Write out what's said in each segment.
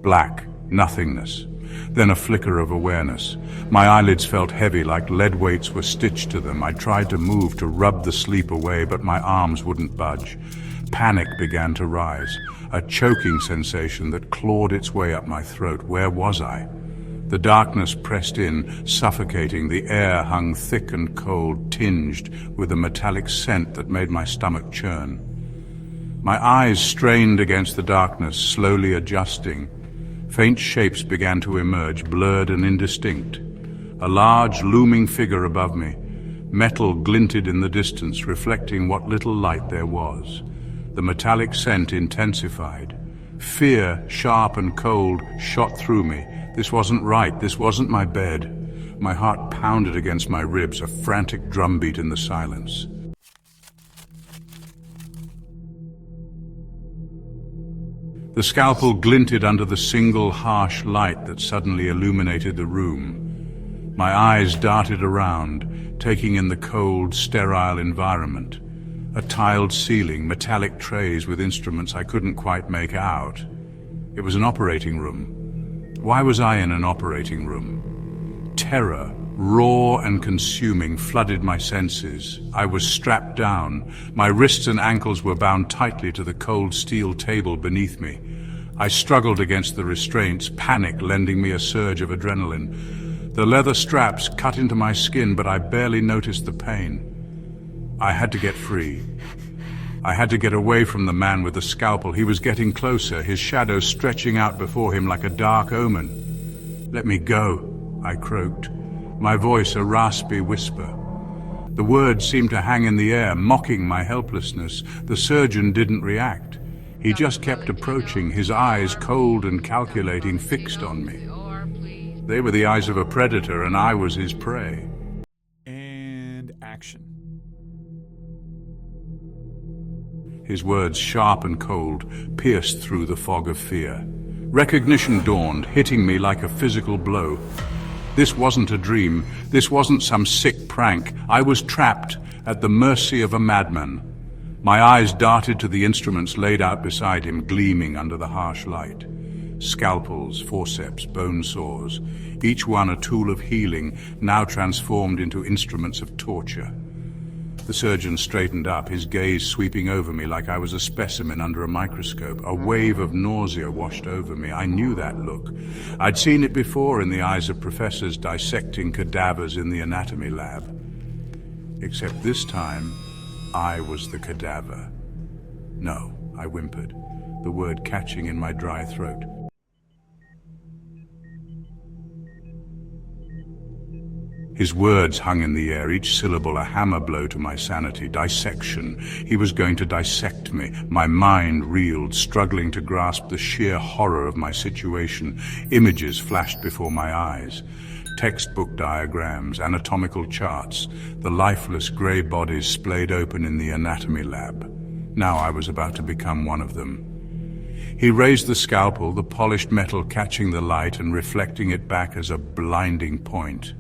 Black, nothingness. Then a flicker of awareness. My eyelids felt heavy, like lead weights were stitched to them. I tried to move, to rub the sleep away, but my arms wouldn't budge. Panic began to rise, a choking sensation that clawed its way up my throat. Where was I? The darkness pressed in, suffocating. The air hung thick and cold, tinged with a metallic scent that made my stomach churn. My eyes strained against the darkness, slowly adjusting. Faint shapes began to emerge, blurred and indistinct. A large, looming figure above me. Metal glinted in the distance, reflecting what little light there was. The metallic scent intensified. Fear, sharp and cold, shot through me. This wasn't right. This wasn't my bed. My heart pounded against my ribs, a frantic drumbeat in the silence. The scalpel glinted under the single harsh light that suddenly illuminated the room. My eyes darted around, taking in the cold, sterile environment. A tiled ceiling, metallic trays with instruments I couldn't quite make out. It was an operating room. Why was I in an operating room? Terror, raw and consuming, flooded my senses. I was strapped down. My wrists and ankles were bound tightly to the cold steel table beneath me. I struggled against the restraints, panic lending me a surge of adrenaline. The leather straps cut into my skin, but I barely noticed the pain. I had to get free. I had to get away from the man with the scalpel. He was getting closer, his shadow stretching out before him like a dark omen. "Let me go," I croaked, my voice a raspy whisper. The words seemed to hang in the air, mocking my helplessness. The surgeon didn't react. He just kept approaching, his eyes cold and calculating, fixed on me. They were the eyes of a predator, and I was his prey. And action. His words, sharp and cold, pierced through the fog of fear. Recognition dawned, hitting me like a physical blow. This wasn't a dream. This wasn't some sick prank. I was trapped at the mercy of a madman. My eyes darted to the instruments laid out beside him, gleaming under the harsh light. Scalpels, forceps, bone saws, each one a tool of healing, now transformed into instruments of torture. The surgeon straightened up, his gaze sweeping over me like I was a specimen under a microscope. A wave of nausea washed over me. I knew that look. I'd seen it before in the eyes of professors dissecting cadavers in the anatomy lab. Except this time, I was the cadaver. "No," I whimpered, the word catching in my dry throat. His words hung in the air, each syllable a hammer blow to my sanity. Dissection. He was going to dissect me. My mind reeled, struggling to grasp the sheer horror of my situation. Images flashed before my eyes. Textbook diagrams, anatomical charts, the lifeless grey bodies splayed open in the anatomy lab. Now I was about to become one of them. He raised the scalpel, the polished metal catching the light and reflecting it back as a blinding point.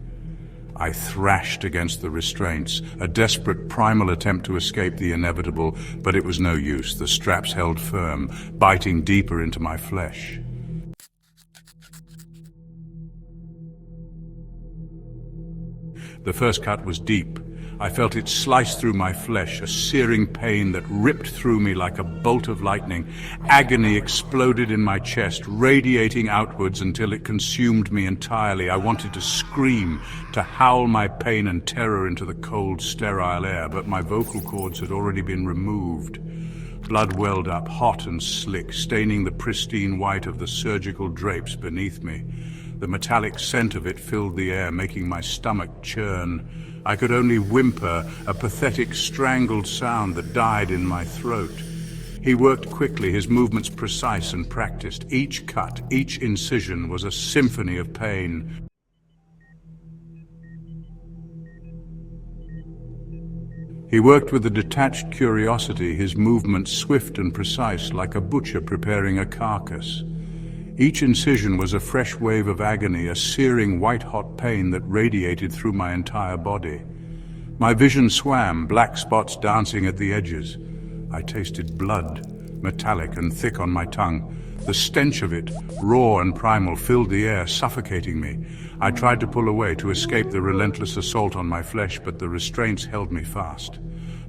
I thrashed against the restraints, a desperate primal attempt to escape the inevitable, but it was no use. The straps held firm, biting deeper into my flesh. The first cut was deep. I felt it slice through my flesh, a searing pain that ripped through me like a bolt of lightning. Agony exploded in my chest, radiating outwards until it consumed me entirely. I wanted to scream, to howl my pain and terror into the cold, sterile air, but my vocal cords had already been removed. Blood welled up, hot and slick, staining the pristine white of the surgical drapes beneath me. The metallic scent of it filled the air, making my stomach churn. I could only whimper, a pathetic, strangled sound that died in my throat. He worked quickly, his movements precise and practiced. Each cut, each incision was a symphony of pain. He worked with a detached curiosity, his movements swift and precise, like a butcher preparing a carcass. Each incision was a fresh wave of agony, a searing white-hot pain that radiated through my entire body. My vision swam, black spots dancing at the edges. I tasted blood, metallic and thick on my tongue. The stench of it, raw and primal, filled the air, suffocating me. I tried to pull away to escape the relentless assault on my flesh, but the restraints held me fast.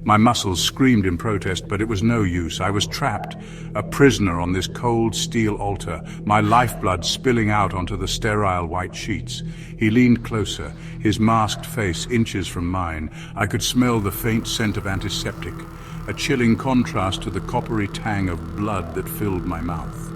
My muscles screamed in protest, but it was no use. I was trapped, a prisoner on this cold steel altar, my lifeblood spilling out onto the sterile white sheets. He leaned closer, his masked face inches from mine. I could smell the faint scent of antiseptic, a chilling contrast to the coppery tang of blood that filled my mouth.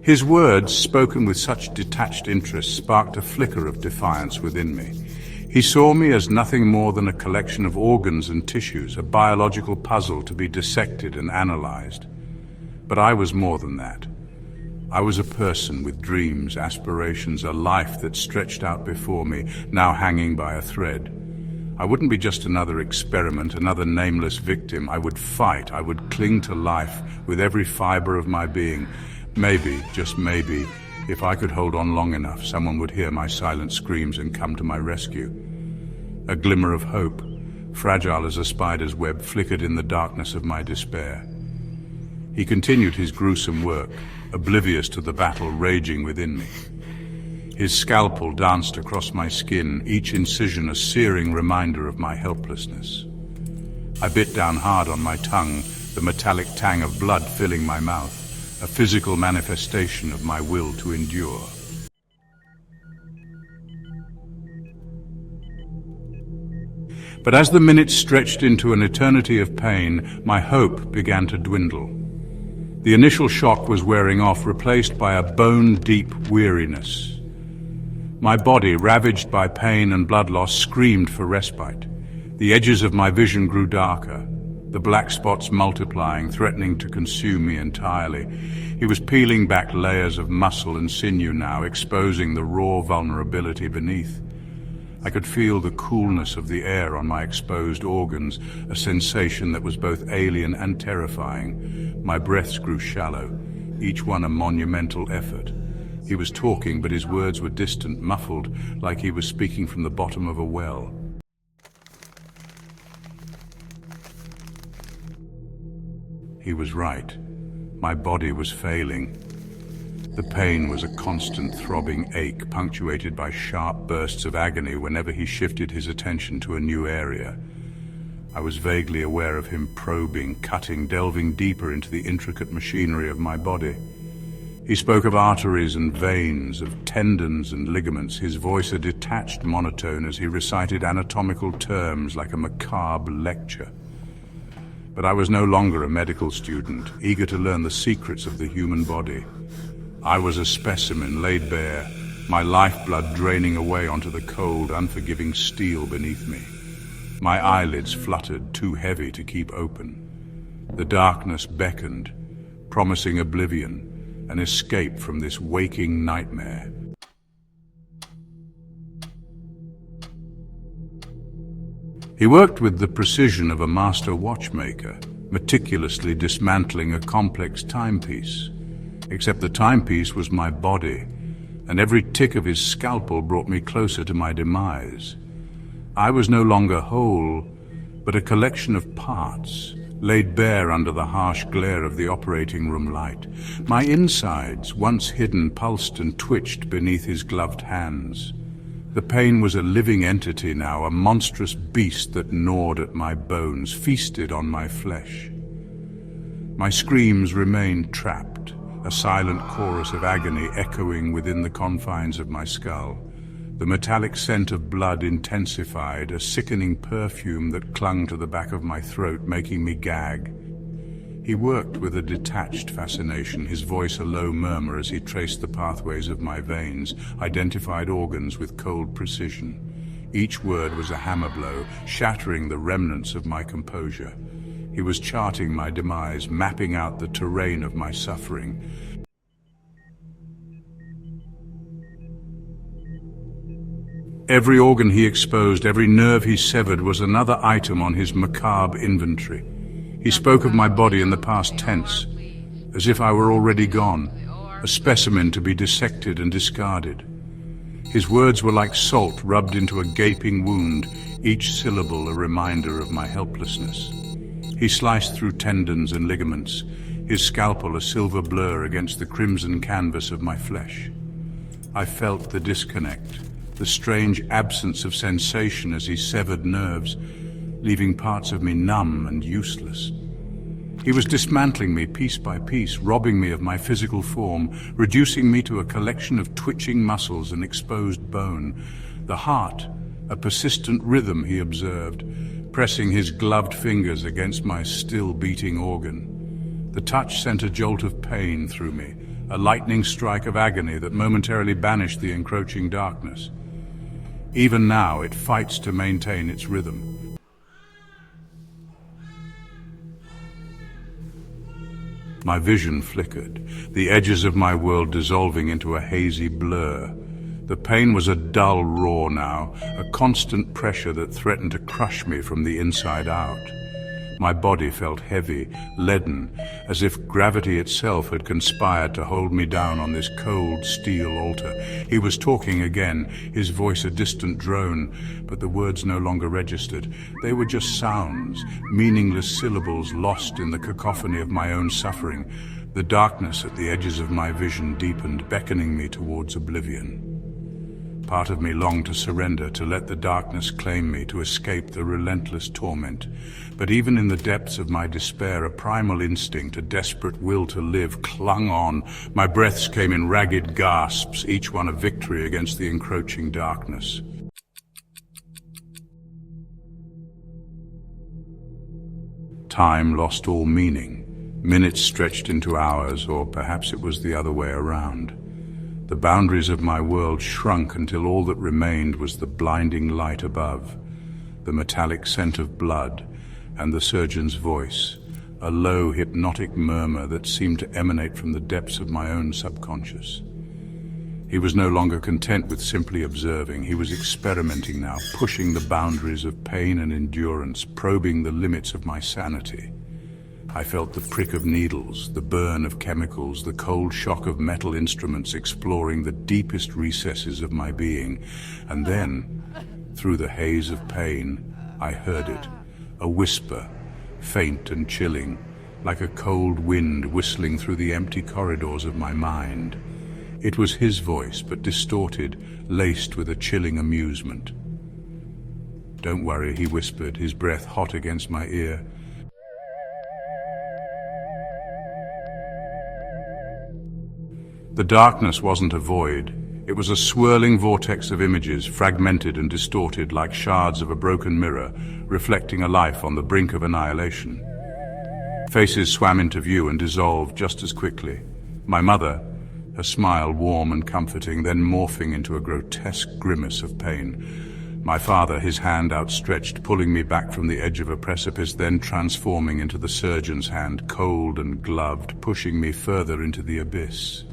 His words, spoken with such detached interest, sparked a flicker of defiance within me. He saw me as nothing more than a collection of organs and tissues, a biological puzzle to be dissected and analyzed. But I was more than that. I was a person with dreams, aspirations, a life that stretched out before me, now hanging by a thread. I wouldn't be just another experiment, another nameless victim. I would fight, I would cling to life with every fiber of my being. Maybe, just maybe, if I could hold on long enough, someone would hear my silent screams and come to my rescue. A glimmer of hope, fragile as a spider's web, flickered in the darkness of my despair. He continued his gruesome work, oblivious to the battle raging within me. His scalpel danced across my skin, each incision a searing reminder of my helplessness. I bit down hard on my tongue, the metallic tang of blood filling my mouth, a physical manifestation of my will to endure. But as the minutes stretched into an eternity of pain, my hope began to dwindle. The initial shock was wearing off, replaced by a bone-deep weariness. My body, ravaged by pain and blood loss, screamed for respite. The edges of my vision grew darker, the black spots multiplying, threatening to consume me entirely. He was peeling back layers of muscle and sinew now, exposing the raw vulnerability beneath. I could feel the coolness of the air on my exposed organs, a sensation that was both alien and terrifying. My breaths grew shallow, each one a monumental effort. He was talking, but his words were distant, muffled, like he was speaking from the bottom of a well. He was right. My body was failing. The pain was a constant throbbing ache, punctuated by sharp bursts of agony whenever he shifted his attention to a new area. I was vaguely aware of him probing, cutting, delving deeper into the intricate machinery of my body. He spoke of arteries and veins, of tendons and ligaments, his voice a detached monotone as he recited anatomical terms like a macabre lecture. But I was no longer a medical student, eager to learn the secrets of the human body. I was a specimen laid bare, my lifeblood draining away onto the cold, unforgiving steel beneath me. My eyelids fluttered, too heavy to keep open. The darkness beckoned, promising oblivion, an escape from this waking nightmare. He worked with the precision of a master watchmaker, meticulously dismantling a complex timepiece. Except the timepiece was my body, and every tick of his scalpel brought me closer to my demise. I was no longer whole, but a collection of parts, laid bare under the harsh glare of the operating room light. My insides, once hidden, pulsed and twitched beneath his gloved hands. The pain was a living entity now, a monstrous beast that gnawed at my bones, feasted on my flesh. My screams remained trapped, a silent chorus of agony echoing within the confines of my skull. The metallic scent of blood intensified, a sickening perfume that clung to the back of my throat, making me gag. He worked with a detached fascination, his voice a low murmur as he traced the pathways of my veins, identified organs with cold precision. Each word was a hammer blow, shattering the remnants of my composure. He was charting my demise, mapping out the terrain of my suffering. Every organ he exposed, every nerve he severed was another item on his macabre inventory. He spoke of my body in the past tense, as if I were already gone, a specimen to be dissected and discarded. His words were like salt rubbed into a gaping wound, each syllable a reminder of my helplessness. He sliced through tendons and ligaments, his scalpel a silver blur against the crimson canvas of my flesh. I felt the disconnect, the strange absence of sensation as he severed nerves, leaving parts of me numb and useless. He was dismantling me piece by piece, robbing me of my physical form, reducing me to a collection of twitching muscles and exposed bone. The heart, a persistent rhythm, he observed, pressing his gloved fingers against my still beating organ. The touch sent a jolt of pain through me, a lightning strike of agony that momentarily banished the encroaching darkness. Even now, it fights to maintain its rhythm. My vision flickered, the edges of my world dissolving into a hazy blur. The pain was a dull roar now, a constant pressure that threatened to crush me from the inside out. My body felt heavy, leaden, as if gravity itself had conspired to hold me down on this cold steel altar. He was talking again, his voice a distant drone, but the words no longer registered. They were just sounds, meaningless syllables lost in the cacophony of my own suffering. The darkness at the edges of my vision deepened, beckoning me towards oblivion. Part of me longed to surrender, to let the darkness claim me, to escape the relentless torment. But even in the depths of my despair, a primal instinct, a desperate will to live, clung on. My breaths came in ragged gasps, each one a victory against the encroaching darkness. Time lost all meaning. Minutes stretched into hours, or perhaps it was the other way around. The boundaries of my world shrunk until all that remained was the blinding light above, the metallic scent of blood, and the surgeon's voice, a low, hypnotic murmur that seemed to emanate from the depths of my own subconscious. He was no longer content with simply observing. He was experimenting now, pushing the boundaries of pain and endurance, probing the limits of my sanity. I felt the prick of needles, the burn of chemicals, the cold shock of metal instruments exploring the deepest recesses of my being. And then, through the haze of pain, I heard it, a whisper, faint and chilling, like a cold wind whistling through the empty corridors of my mind. It was his voice, but distorted, laced with a chilling amusement. "Don't worry," he whispered, his breath hot against my ear. The darkness wasn't a void. It was a swirling vortex of images, fragmented and distorted like shards of a broken mirror, reflecting a life on the brink of annihilation. Faces swam into view and dissolved just as quickly. My mother, her smile warm and comforting, then morphing into a grotesque grimace of pain. My father, his hand outstretched, pulling me back from the edge of a precipice, then transforming into the surgeon's hand, cold and gloved, pushing me further into the abyss.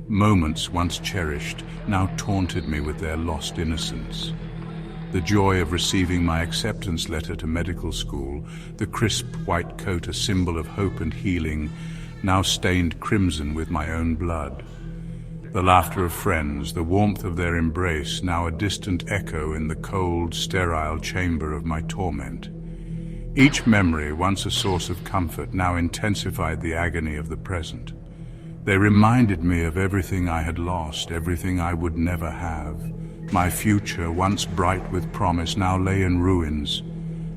Moments once cherished now taunted me with their lost innocence. The joy of receiving my acceptance letter to medical school, the crisp white coat a symbol of hope and healing, now stained crimson with my own blood. The laughter of friends, the warmth of their embrace, now a distant echo in the cold, sterile chamber of my torment. Each memory, once a source of comfort, now intensified the agony of the present. They reminded me of everything I had lost, everything I would never have. My future, once bright with promise, now lay in ruins,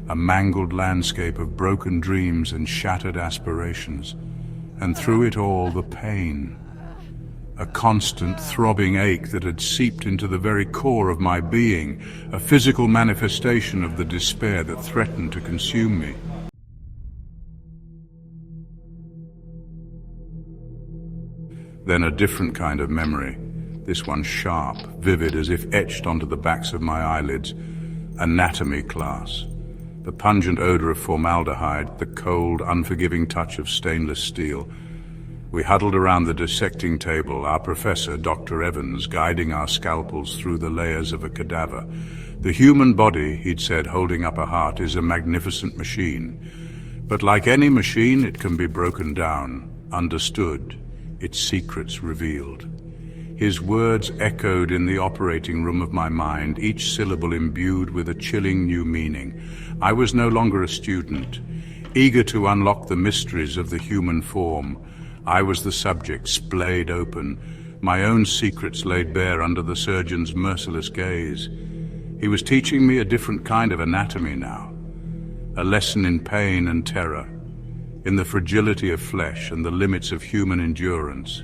a mangled landscape of broken dreams and shattered aspirations. And through it all, the pain, a constant throbbing ache that had seeped into the very core of my being, a physical manifestation of the despair that threatened to consume me. Then a different kind of memory, this one sharp, vivid, as if etched onto the backs of my eyelids. Anatomy class. The pungent odor of formaldehyde, the cold, unforgiving touch of stainless steel. We huddled around the dissecting table, our professor, Dr. Evans, guiding our scalpels through the layers of a cadaver. The human body, he'd said, holding up a heart, is a magnificent machine. But like any machine, it can be broken down, understood, its secrets revealed. His words echoed in the operating room of my mind, each syllable imbued with a chilling new meaning. I was no longer a student, eager to unlock the mysteries of the human form. I was the subject, splayed open, my own secrets laid bare under the surgeon's merciless gaze. He was teaching me a different kind of anatomy now, a lesson in pain and terror, in the fragility of flesh and the limits of human endurance.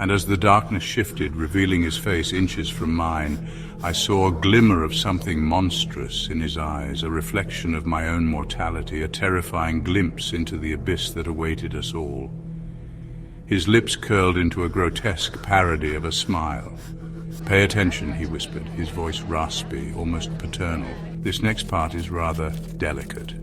And as the darkness shifted, revealing his face inches from mine, I saw a glimmer of something monstrous in his eyes, a reflection of my own mortality, a terrifying glimpse into the abyss that awaited us all. His lips curled into a grotesque parody of a smile. "Pay attention," he whispered, his voice raspy, almost paternal. "This next part is rather delicate."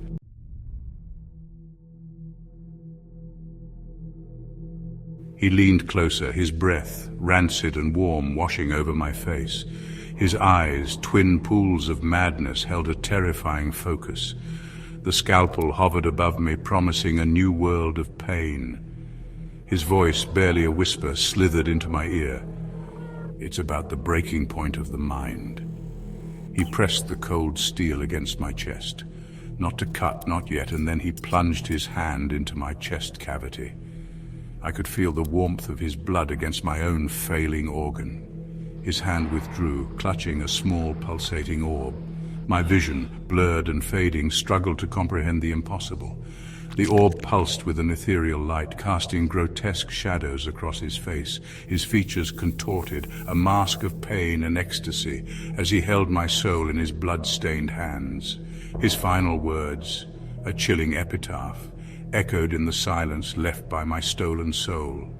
He leaned closer, his breath, rancid and warm, washing over my face. His eyes, twin pools of madness, held a terrifying focus. The scalpel hovered above me, promising a new world of pain. His voice, barely a whisper, slithered into my ear. "It's about the breaking point of the mind." He pressed the cold steel against my chest. Not to cut, not yet, and then he plunged his hand into my chest cavity. I could feel the warmth of his blood against my own failing organ. His hand withdrew, clutching a small, pulsating orb. My vision, blurred and fading, struggled to comprehend the impossible. The orb pulsed with an ethereal light, casting grotesque shadows across his face, his features contorted, a mask of pain and ecstasy, as he held my soul in his blood-stained hands. His final words, a chilling epitaph, echoed in the silence left by my stolen soul.